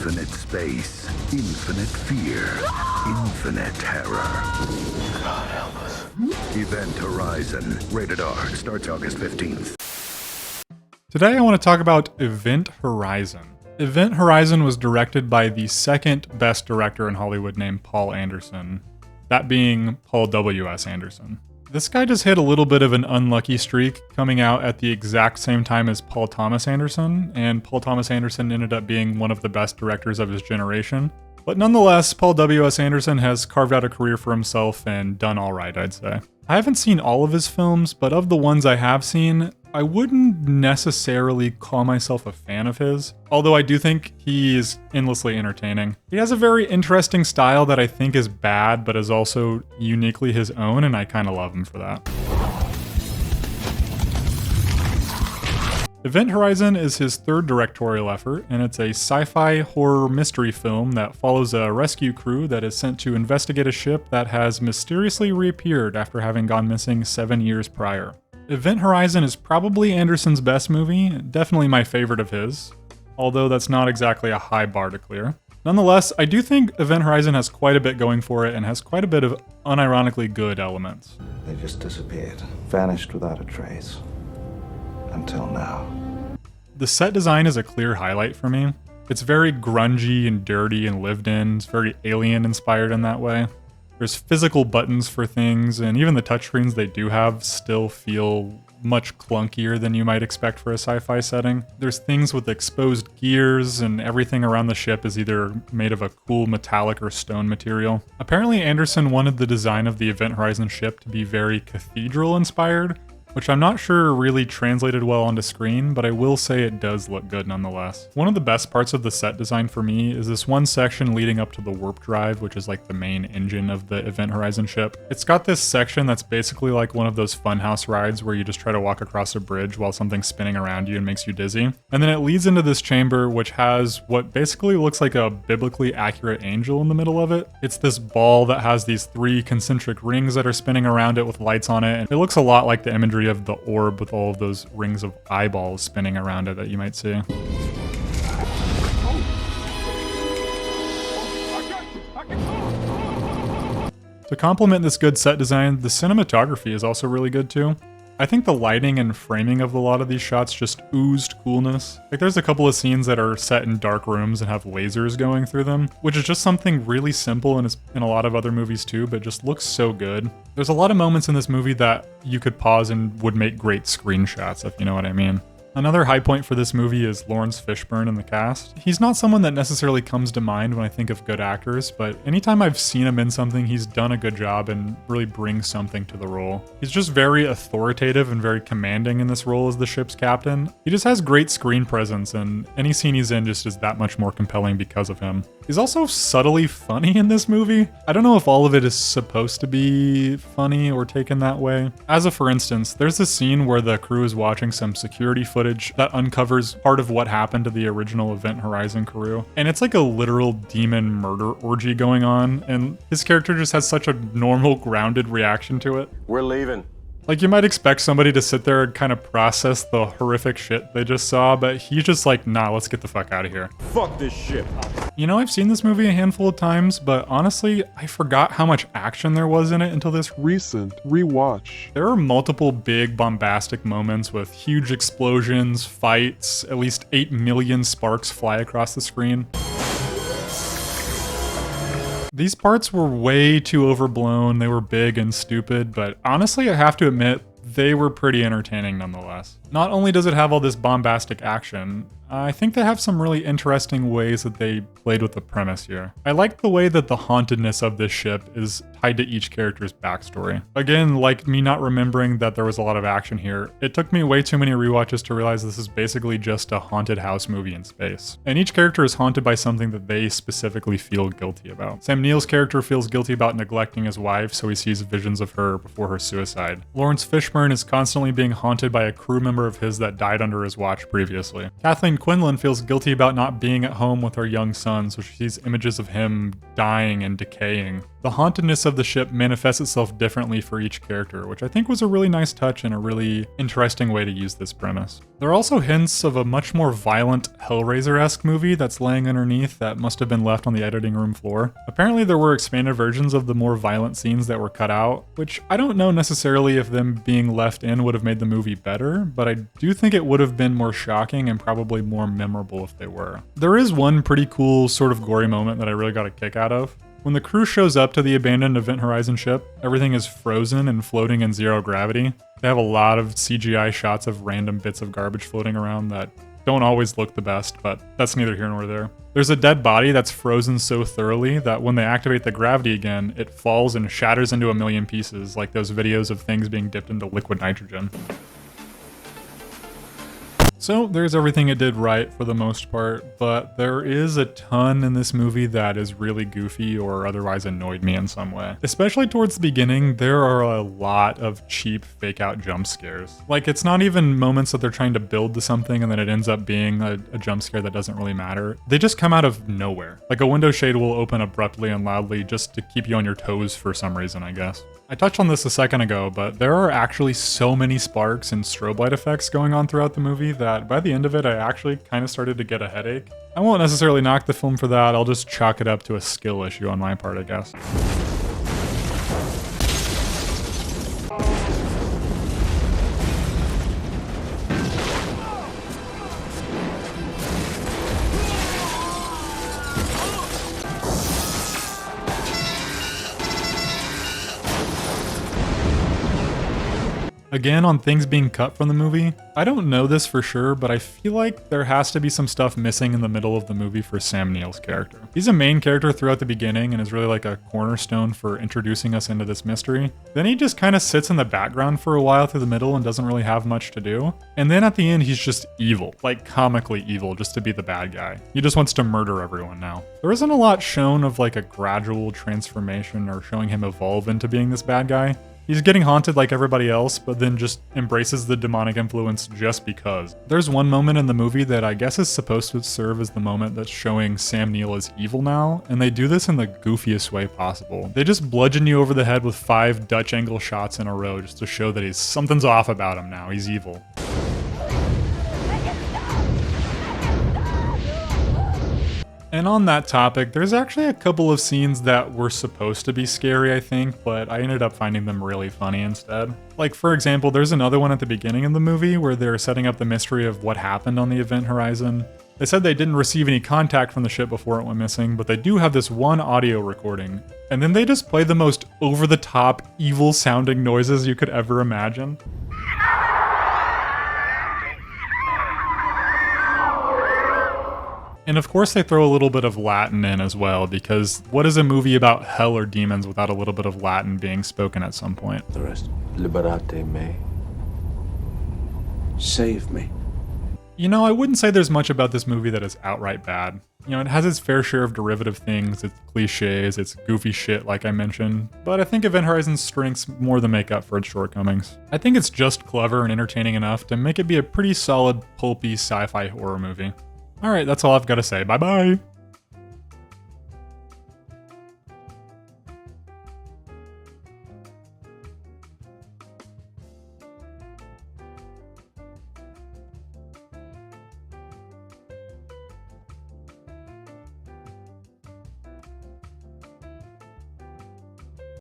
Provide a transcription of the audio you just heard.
Infinite space, infinite fear, infinite terror. God help us. Event Horizon, rated R, starts August 15th. Today I want to talk about Event Horizon. Event Horizon was directed by the second best director in Hollywood named Paul Anderson, that being Paul W.S. Anderson. This guy just hit a little bit of an unlucky streak, coming out at the exact same time as Paul Thomas Anderson, and Paul Thomas Anderson ended up being one of the best directors of his generation. But nonetheless, Paul W.S. Anderson has carved out a career for himself and done alright, I'd say. I haven't seen all of his films, but of the ones I have seen, I wouldn't necessarily call myself a fan of his, although I do think he is endlessly entertaining. He has a very interesting style that I think is bad, but is also uniquely his own, and I kind of love him for that. Event Horizon is his third directorial effort, and it's a sci-fi horror mystery film that follows a rescue crew that is sent to investigate a ship that has mysteriously reappeared after having gone missing 7 years prior. Event Horizon is probably Anderson's best movie, definitely my favorite of his, although that's not exactly a high bar to clear. Nonetheless, I do think Event Horizon has quite a bit going for it and has quite a bit of unironically good elements. They just disappeared, vanished without a trace. Until now. The set design is a clear highlight for me. It's very grungy and dirty and lived in. It's very Alien inspired in that way. There's physical buttons for things, and even the touchscreens they do have still feel much clunkier than you might expect for a sci-fi setting. There's things with exposed gears, and everything around the ship is either made of a cool metallic or stone material. Apparently Anderson wanted the design of the Event Horizon ship to be very cathedral inspired, which I'm not sure really translated well onto screen, but I will say it does look good nonetheless. One of the best parts of the set design for me is this one section leading up to the warp drive, which is like the main engine of the Event Horizon ship. It's got this section that's basically like one of those funhouse rides where you just try to walk across a bridge while something's spinning around you and makes you dizzy. And then it leads into this chamber which has what basically looks like a biblically accurate angel in the middle of it. It's this ball that has these 3 concentric rings that are spinning around it with lights on it, and it looks a lot like the imagery of the orb with all of those rings of eyeballs spinning around it that you might see. To complement this good set design, the cinematography is also really good too. I think the lighting and framing of a lot of these shots just oozed coolness. Like there's a couple of scenes that are set in dark rooms and have lasers going through them, which is just something really simple and is in a lot of other movies too, but just looks so good. There's a lot of moments in this movie that you could pause and would make great screenshots, if you know what I mean. Another high point for this movie is Lawrence Fishburne in the cast. He's not someone that necessarily comes to mind when I think of good actors, but anytime I've seen him in something, he's done a good job and really brings something to the role. He's just very authoritative and very commanding in this role as the ship's captain. He just has great screen presence, and any scene he's in just is that much more compelling because of him. He's also subtly funny in this movie. I don't know if all of it is supposed to be funny or taken that way. As a for instance, there's this scene where the crew is watching some security footage that uncovers part of what happened to the original Event Horizon crew. And it's like a literal demon murder orgy going on, and his character just has such a normal, grounded reaction to it. We're leaving. Like, you might expect somebody to sit there and kind of process the horrific shit they just saw, but he's just like, nah, let's get the fuck out of here. Fuck this shit. You know, I've seen this movie a handful of times, but honestly, I forgot how much action there was in it until this recent rewatch. There are multiple big bombastic moments with huge explosions, fights, at least 8 million sparks fly across the screen. These parts were way too overblown, they were big and stupid, but honestly I have to admit, they were pretty entertaining nonetheless. Not only does it have all this bombastic action, I think they have some really interesting ways that they played with the premise here. I like the way that the hauntedness of this ship is tied to each character's backstory. Again, like me not remembering that there was a lot of action here, it took me way too many rewatches to realize this is basically just a haunted house movie in space. And each character is haunted by something that they specifically feel guilty about. Sam Neill's character feels guilty about neglecting his wife, so he sees visions of her before her suicide. Lawrence Fishburne is constantly being haunted by a crew member of his that died under his watch previously. Kathleen then Quinlan feels guilty about not being at home with her young son, so she sees images of him dying and decaying. The hauntedness of the ship manifests itself differently for each character, which I think was a really nice touch and a really interesting way to use this premise. There are also hints of a much more violent Hellraiser-esque movie that's laying underneath that must have been left on the editing room floor. Apparently there were expanded versions of the more violent scenes that were cut out, which I don't know necessarily if them being left in would have made the movie better, but I do think it would have been more shocking and probably more memorable if they were. There is one pretty cool sort of gory moment that I really got a kick out of. When the crew shows up to the abandoned Event Horizon ship, everything is frozen and floating in zero gravity. They have a lot of CGI shots of random bits of garbage floating around that don't always look the best, but that's neither here nor there. There's a dead body that's frozen so thoroughly that when they activate the gravity again, it falls and shatters into a million pieces, like those videos of things being dipped into liquid nitrogen. So there's everything it did right for the most part, but there is a ton in this movie that is really goofy or otherwise annoyed me in some way. Especially towards the beginning, there are a lot of cheap fake out jump scares. Like, it's not even moments that they're trying to build to something and then it ends up being a jump scare that doesn't really matter. They just come out of nowhere. Like a window shade will open abruptly and loudly just to keep you on your toes for some reason, I guess. I touched on this a second ago, but there are actually so many sparks and strobe light effects going on throughout the movie that by the end of it, I actually kind of started to get a headache. I won't necessarily knock the film for that, I'll just chalk it up to a skill issue on my part, I guess. Again, on things being cut from the movie, I don't know this for sure, but I feel like there has to be some stuff missing in the middle of the movie for Sam Neill's character. He's a main character throughout the beginning and is really like a cornerstone for introducing us into this mystery. Then he just kind of sits in the background for a while through the middle and doesn't really have much to do. And then at the end, he's just evil, like comically evil, just to be the bad guy. He just wants to murder everyone now. There isn't a lot shown of like a gradual transformation or showing him evolve into being this bad guy. He's getting haunted like everybody else, but then just embraces the demonic influence just because. There's one moment in the movie that I guess is supposed to serve as the moment that's showing Sam Neill as evil now, and they do this in the goofiest way possible. They just bludgeon you over the head with 5 Dutch angle shots in a row just to show that something's off about him now, he's evil. And on that topic, there's actually a couple of scenes that were supposed to be scary, I think, but I ended up finding them really funny instead. Like, for example, there's another one at the beginning of the movie where they're setting up the mystery of what happened on the Event Horizon. They said they didn't receive any contact from the ship before it went missing, but they do have this one audio recording. And then they just play the most over-the-top, evil-sounding noises you could ever imagine. And of course they throw a little bit of Latin in as well, because what is a movie about hell or demons without a little bit of Latin being spoken at some point? The rest. Liberate me. Save me. You know, I wouldn't say there's much about this movie that is outright bad. You know, it has its fair share of derivative things, its cliches, its goofy shit like I mentioned, but I think Event Horizon's strengths more than make up for its shortcomings. I think it's just clever and entertaining enough to make it be a pretty solid, pulpy sci-fi horror movie. Alright, that's all I've got to say. Bye-bye!